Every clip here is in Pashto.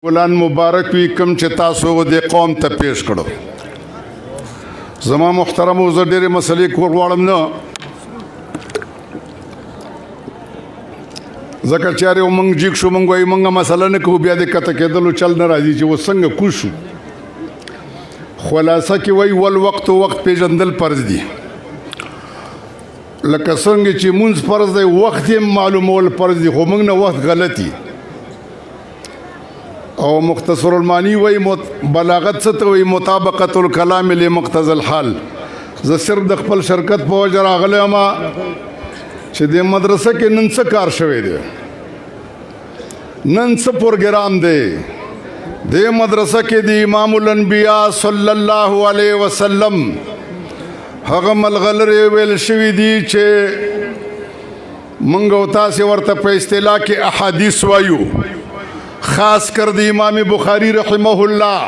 ګلان مبارک وي کوم چې تاسو د قوم ته پیش کړو. زما محترم او زه ډېرې مسلې کول غواړم نه ځکه چې یار موږ جیګ شو موږ وایي موږ مسله نه کوو بیا د کته کېدلو چل نه راځي چې اوس څنګه کوو شو. خلاصه کې وایي والوقت وخت پیژندل فرض دي لکه څنګه چې مونځ فرض دی وخت یې معلومول فرض دي خو موږ نه وخت غلطي. او مختصر المانی وی بلاغت څه ته وی مطابقت الکلام لمقتضى الحال. زه صرف د خپل شرکت په وجه راغلی یم چې د مدرسه کې نن څه کار شوی دی نن څه پروګرام دی. د مدرسه کې د امام الانبیاء صلی الله علیه وسلم هغه ملغلرې ویل شوي دي چې موږ او تاسې ورته په اصطلاح کې احادیث وایو. خاص کر د امام بخاری رحمه الله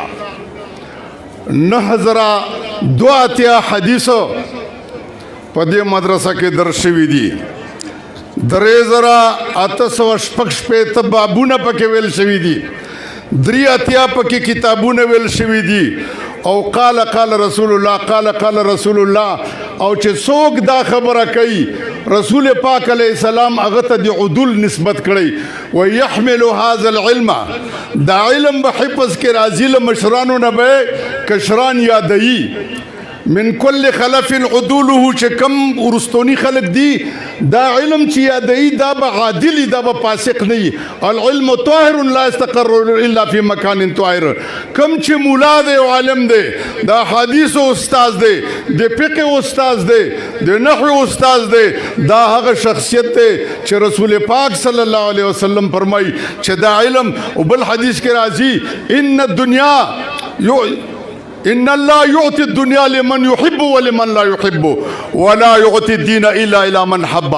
9082 حدیثو په دې مدرسه کې درس شوي دي. 3866 بابونه پکې ویل شوي دي. 83 پکې کتابونه ویل شوي دي. او قال رسول الله قال رسول الله. او چې څوک دا خبره کوي رسول پاک علیه السلام هغه ته د عدول نسبت کړی ويحمل هذا العلم دا علم به حفظ کې راځي له مشرانو نه به کشران یادوي من کل خلف عدوله چې کم ورستونی خلق دي دا علم چې یادوي دا به عادل دا به فاسق نه وي. العلم طاهر لا يستقر الا في مكان طاهر. کم چې مولا دی او عالم دی دا حدیث استاد دی د فقه استاد دی د نحو استاد دی دا هغه شخصیت دی چې رسول پاک صلی الله علیه وسلم فرمایي چې دا علم او بل حدیث کې راځي ان الله يعطي الدنيا لمن يحب ولمن لا يحب ولا يعطي الدين الا الى من حب.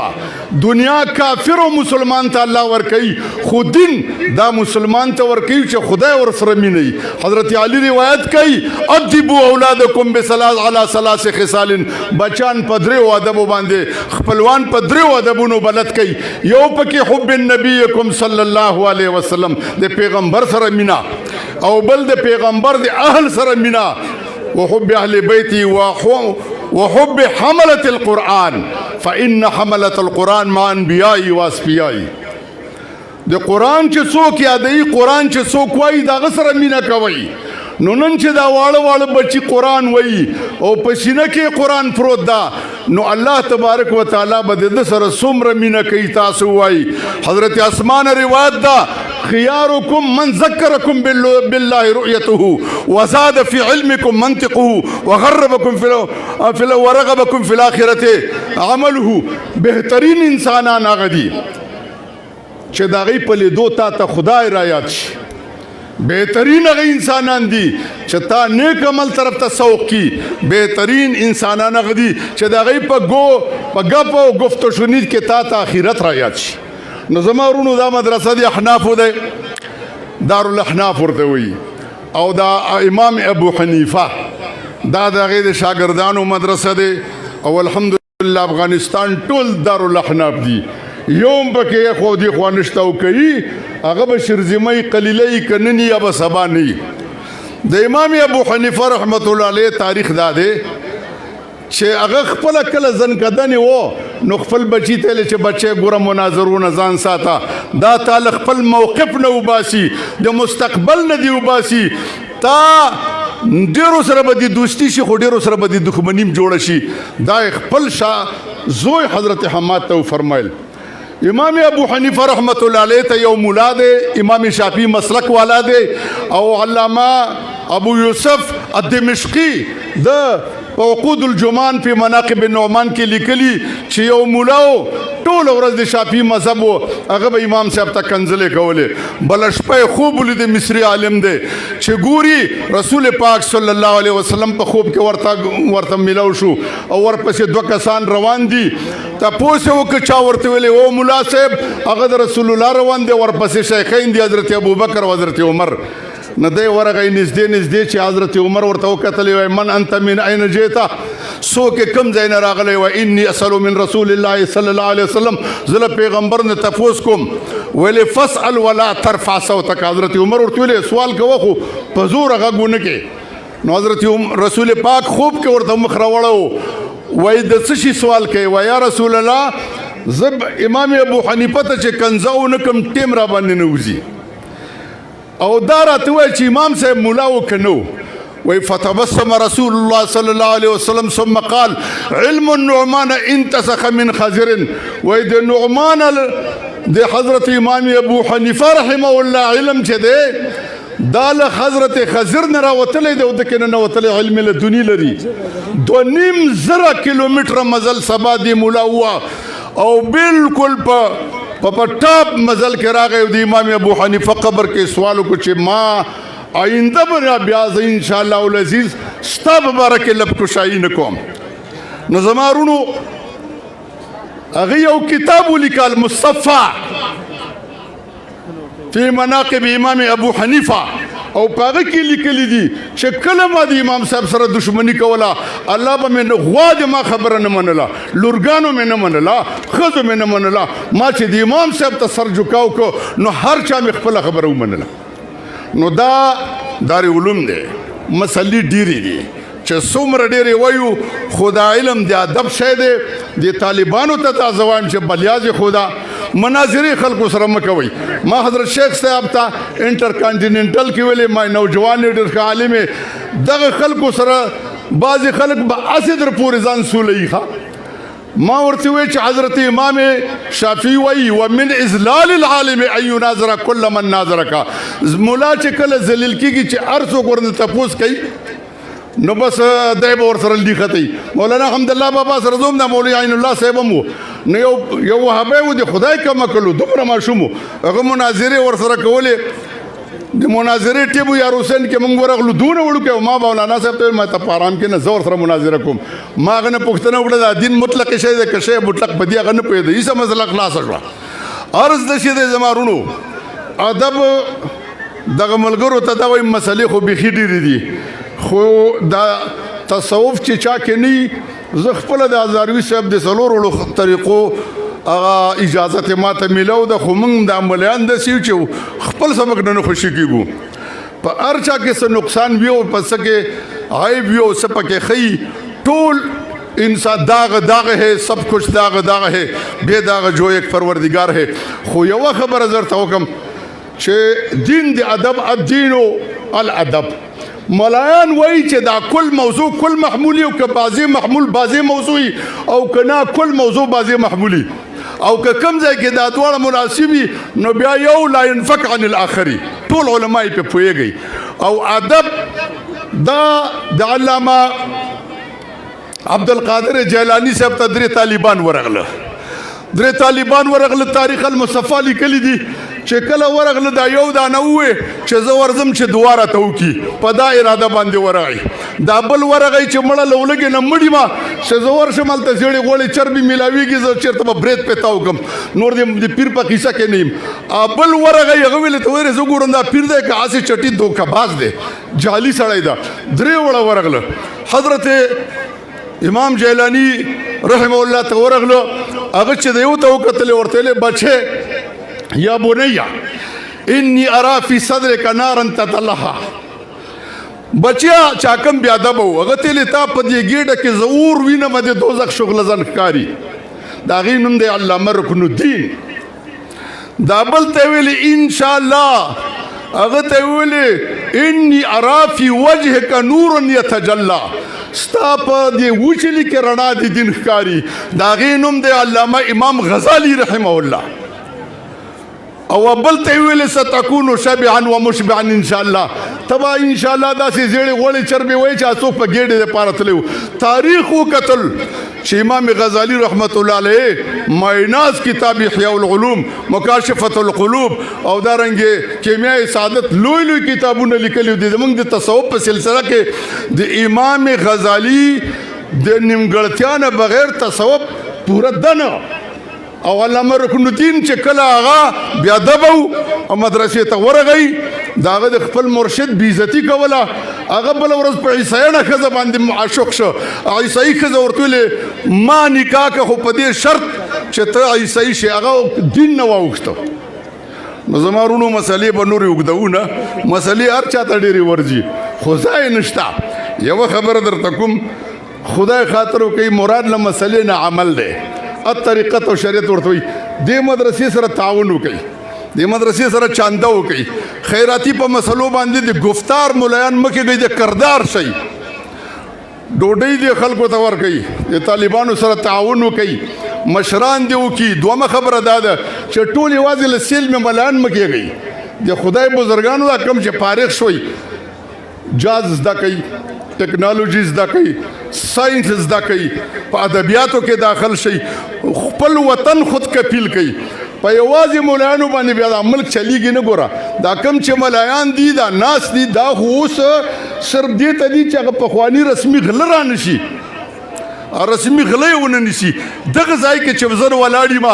دنیا کافر او مسلمان ته الله ورکوي خو دین دا مسلمان ته ورکوي چې خدای ورسره مینه. حضرت علی روایت کوي ادبوا اولادکم بثلاث على ثلاث خصال. بچان په درې ادب باندې خپلوان په درې ادبونو بلد کوي. یو پکې حب النبیکم صلی الله علیه وسلم د پیغمبر سره مینا او بل د پیغمبر د اهل سره مینا وحب اهل بیتی وحب حملة القرآن فإن حملة القرآن مع انبیاء و اصفیاء. د قرآن چې څوک یادوي قرآن چې څوک وایي د هغه سره مینه کوي. نو نن چې دا واړه بچي قرآن وایي او په سینه کې قرآن پروت ده نو الله تبارک و تعالی به د سره څومره مینه کوي تاسو وایي. حضرت اسمان روایت ده خياركم من ذكركم بالله رؤيته وزاد في علمكم منطقه ورغبكم في الآخرة عمله. بهترین انسانان هغه دي چې د هغې په لیدو تا ته خدای را یاد شي. بهترین هغه انسانان دي چې تا نیک عمل طرف ته سوق کی. بهترین انسانان هغه دي چې د هغې په ګپ او گفت و شنید کې تا ته آخرت را یاد شي. نو زما ورونو دا مدرسه د احنافو دی دارالاحناف ورته وایي او دا امام ابو حنیفه دا د هغې د شاګردانو مدرسه دی او الحمدلله افغانستان ټول دارالاحناف دي. یو هم پکې خو دې خوا نشته او کوي هغه به شرزمۍ قلیلۍ که نن یا به سبا نه وي. د امام ابو حنیفه رحمت الله علیه تاریخ دا دی چې هغه خپله کله زنکدنې و نو خپل بچي ته یې چې بچی ګوره مناظرونه ځان ساته دا تا له خپل موقف نه وباسي د مستقبل نه دې وباسي. تا ډېرو سره به دې دوستي شي خو ډېرو سره به دې دښمني جوړه شي. دا خپل زوی حضرت حماد ته وفرمایل. امام ابو حنیفه رحمت الله علیه ته یو مولا دی امام شافعي مسلک والا دی او علامه ابو یوسف الدمشقي د عقود الجمان په مناقب النعمان کې لیکلي چې یو مولا ټول ورځ د شافعي مذهب هغه به امام صاحب ته کنځلې کولې. بل شپه خوب ولید مصری عالم دی چې ګوري رسول پاک صلی الله علیه وسلم په خوب کې ورته ملاو شو او ورپسې دوه کسان روان دي. تاسو وکړه چا ورته ویلې او مولا صاحب هغه د رسول الله روان دی ورپسې شیخین دي حضرت ابوبکر او حضرت عمر. نه دی ورغی نږدې چې حضرت عمر ورته وکتلې وای من انت من اين جئت څوک کم ځای نه راغلی و انی اسأل من رسول الله صلی الله علیه وسلم زه له پیغمبر نه تپوس کوم ویلې فاسأل ولا ترفع صوتک حضرت عمر ورته ویلې سوال کوه خو په زور غږ ونه کې نو حضرت رسول پاک خوب کې ورته مخ راوړو وایي د څه شي سوال کوي وایي یا رسول الله زه امام ابو حنیفه ته چې کنځه ونه کړم ټیم را باندې نه وځي او دا راته وایي چې امام صاحب ملا و که نه و فتبسم رسول الله صلى الله عليه وسلم ثم قال علم النعمان انتسخ من خزر و د نعمان د حضرت امام ابو حنیفه رحمه الله علم چې دی دا له حضرت خضر نه راوتلی دی او د کې نه نوتلی علم لدني لري 2.5 کیلومتره مزل سبا دی ملا هوا او بالکل په ټاپ مزل کې راغی د امام ابو حنیفه قبر کې سوال وکړو چې ما آئنده به بیا زه انشاءالله العزیز ستا په باره کې لب کشایي نه کوم نو زما وروڼو هغې یو کتاب ولیکه المصطفى فی مناقب امام ابو حنیفه او په هغه کې لیکلي دي چې کله ما د امام صاحب سره دشمني کوله الله به مې غوا د ما خبره نه منله لورګانو مې نه منله ښځو مې نه منله ما چې د امام صاحب ته سر جوکاو کو نو هر چا مې خپله خبره ومنله نو دا دارالعلوم دی مسلې ډېرې دي چې څومره ډېرې وایو خو دا علم د ادب شی دی د طالبانو ته دا زه وایم چې بلیازې خو دا مناظرې خلکو سره مه کوئ ما حضرت شیخ صاحب ته انټر کانټیننټل کې ویلې ما نوجوان ډېر ښه عالم یې دغه خلکو سره بعضې خلک به هسې در پورې ځان سولوي ښه ما ورته وی چې حضرت امام شافعي وایي ومن اذلال العالم ان يناظر كل من ناظرک مولا چې کله ذلیل کېږي چې هر څوک ورنه تپوس کوي نو بس دی به ورسره لیختی مولانا حمدالله بابا سره زه هم د مولوي عین الله صاحب هم و نو یو وهابی و د خدای کمه کړو دومره ماشوم و هغه مناظرې ورسره کولې د مناظرې ټیم یار حسین کې موږ ورغلو دونه وړوکی او ما مولانا صاحب ته ما ته په ارام کې نه زه ورسره مناظره کوم ما هغه نه پوښتنه وکړه دا دین مطلق شی دی که شی مطلق په دې هغه نه پوهېده هېڅه مسله خلاصه شوه عرض د شي دی زما وروڼو ادب دغه ملګرو ته دا وایي مسلې خو بیخي ډېرې دي خو دا تصوف چې چا کې نه زه خپله د هزاروي صاحب د څلورو طریقو هغه اجازت ما ته میلاو ده خو موږ د عملیان داسې یو چې خپل سبق نه خوشي کېږو په هر چا کې څه نقصان وي او په څه کې عیب وي او څه پکې ښیي ټول انسان داغ ہے سب کچھ داغ ہے بے داغ جو ایک پروردگار ہے خو یوه خبره زرته وکم چې دین د ادب الدین الادب ملایان وایي چې دا کل موضوع کل محمولی او که بعضې محمول بعضې موضوعي او که نه کل موضوع بعضې محمولی او که کم ځای کې دا دواړه مناسبي نو بیا یو لا ينفک عن الاخري ټول علما یې پې پوهېږئ او ادب دا د علامه عبدالقادر جیلانی صاحب ته درې طالبان ورغله تاریخ المصطفی لیکلي دي چې کله ورغله دا یو دانه ووې چې زه ورځم چې دعا راته وکړي په دا اراده باندې ورغی دا بل ورغی چې مړه له ولږې نه مړي ما چې زه ورشم هلته زیړې غوړې چربي میلاویږي زه چېرته به برید پې تاو کړم نور د پیر په قیصه کې نه یم بل ورغی هغه ویلې ته ویلې زه ګورم دا پیر دی که هسې چټي دوکهباز دی جعلي سړی ده درې وړه ورغله حضرت امام جیلانی رحمه الله ته ورغله هغه چې د یو ته وکتلې ورته ویلې بچې یا بنیا انی ارا فی صدرک نارا تتلها بچیا چاکم بیا ادب و هغه ته ویلې تا په دې ګېډه کې زه اور وینم د دوزخ شغله ځان ښکاري د هغې نوم دی علامه رکن الدین دا بل ته ویلې انشاءالله هغه ته ویلې انی ارا فی وجهک نور یتجلی ستا په دې وچلي کې رڼا د دین ښکاري د هغې نوم دی علامه امام غزالی رحمه الله او بل ته ویلې ستکونو شبعا و مشبعا انشاءالله تبا انشاءالله داسې زیړې غوړې چربې وایي چې څوک په ګېډې دپاره تللی و تاریخ وکتل چې امام غزالی رحمت الله علیه مایناز کتاب احیاء العلوم مکاشفة القلوب او دارنګې کیمیاء سعادت لوی کتابونه لیکلي دي زموږ د تصوف په سلسله کې د امام غزالی د نیمګړتیا نه بغیر تصوف پوره دنه او علامه رکن الدین چې کله هغه بیا ادب او مدرسې ته ورغی د هغه د خپل مرشد بېعزتي کوله هغه بله ورځ په عیسایانه ښځه باندې معشوق شو عیسایي ښځه ورته ویلې ما نکاح که خو په دې شرط چې ته عیسایي شې هغه دین نه واوښته نو زما وروڼو مسلې به نورې اوږدوو نه مسلې هر چا ته ډېرې ورځي خو ځای نشته یوه خبره درته کوم خدای خاطر وکوي مراد له مسلې نه عمل دی الطریقت او شریعت ورته وایي دې مدرسې سره تعاون وکوي دې مدرسې سره چانده وکوي خیراتي په مسلو باندې د گفتار ملایان مه کېږئ د کردار شئ ډوډۍ دې خلکو ته ورکوي د طالبانو سره تعاون وکوي مشران دې وکړي دومه خبره دا ده چې ټول یوازې له سیل مې ملایان مه کېږئ د خدای بزرګانو دا کم چې فارغ شوي جاز زده کوي ټکنالوژي زده کوي ساينس زده کوي په ادبیاتو کې داخل شي خپل وطن خود کفیل کوي په یوازې مولایانو باندې بیا دا ملک چلیږي نه ګوره دا کم چې ملایان دي دا ناس دي دا خو اوس صرف دې ته دي چې هغه پخواني رسمي غله را نشي رسمي غله یې ونه نیسي دغه ځای کې چې زه ولاړ یم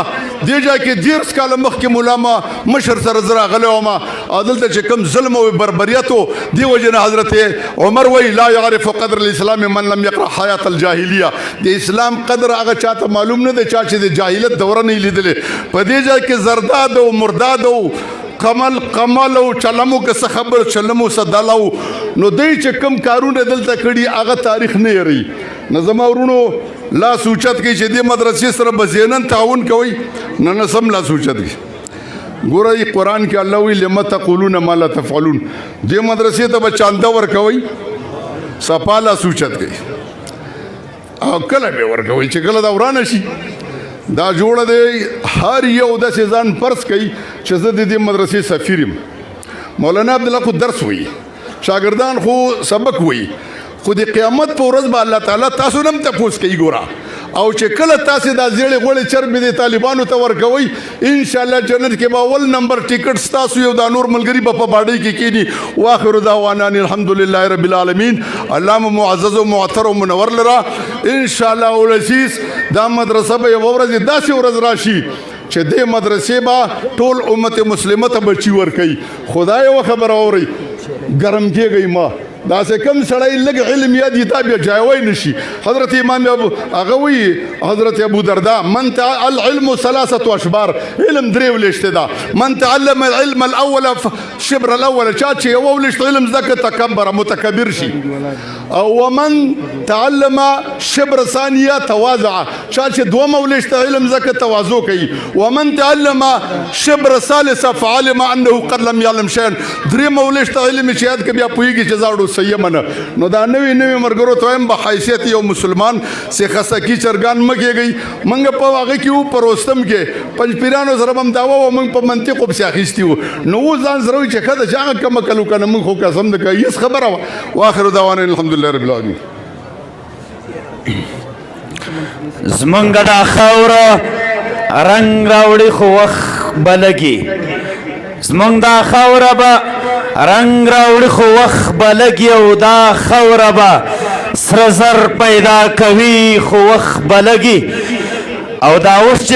دې ځای کې 10 کاله مخکې ملا ما مشر سره زه راغلی وم او دلته چې کوم ظلم او بربریت و دې وجې نه حضرت عمر وایي لا یعرف قدر الاسلام من لم یقرأ حیات الجاهلیه د اسلام قدر هغه چاته معلوم نه دی چا چې د جاهلیت دوره نه لیدلې په دې ځای کې زرداد او مرداد او کمل او چلمو که څه خبر چلمو څه دلو نو دوی چې کوم کارونه دلته کړي هغه تاریخ نه یری نو زما ورونو لاس اوچت کوي چې دې مدرسې سره به ذهناً تعاون کوئ نه سم لاس اوچت کوي ګوره قرآن کې الله وایي لم تقولون ما لا تفعلون دې مدرسې ته به چانده ورکوئ صفا لاس اوچت کوي او کله به ورکوئ چې کله دا ورانه شي دا جوړه دی هر یو داسې ځان فرض کوي چې زه د دې مدرسې سفیر یم مولانا عبدالله خو درس وایي شاګردان خو سبق وایي خو د قیامت په ورځ به الله تعالی تاسو نه هم تپوس کوي ګوره او چې کله تاسې دا زیړې غوړې چربې د طالبانو ته ورکوئ انشاءالله جنت کې به اول نمبر ټیکټ ستاسو یو دا نور ملګري به په باډۍ کې کینی واخر دعوانا ان الحمدلله رب العالمین الله مو معزز او معطر او منور لره انشاءالله العزیز دا مدرسه به یوه ورځ داسې ورځ راشي چې دې مدرسې به ټول امت مسلمه ته بچي ورکوي خدا یوه خبره اورئ ګرم کېږئ ما داسې کم سړی لږ علم یاد یې تا بیا جایوی نشي حضرت امام هغه وایي حضرت ابو دردا من العلم 3 اشبار علم 3 ولشته ده من تعلم العلم الاول شبر الاول چا چې یو ولشت علم زکه تکبر متکبر شي او ومن تعلم شبر ثانيه تواضع چا چې دوه ولشت علم زکه تواضع کوي ومن تعلم شبر ثالث فعلم انه قد لم يعلم شيئا 3 ولشت علم چې یاد کبي پويږي چې زاړو سیمنه نو دا نوې مرګرو ته هم به حیثیت یو مسلمان سه خسکی چرګان مګيږي منګ په واغه کې و پروستم کې پنځ پیرانو سره هم داوا و منګ په منطق په سیاخستي و نو ځان زره چې خدای ځان کم کلو کنه منګ خو قسم ده کوي هیڅ خبره واخر دعوانا الحمدلله رب العالمین زمونږ دا خاوره رنگ راوړي خو وخت بلګي زمونږ دا خاوره به رنگ راوړي خو وخت به لګي او دا خاوره به سره زر پیدا کوي خو وخت به لګي او دا اوس چې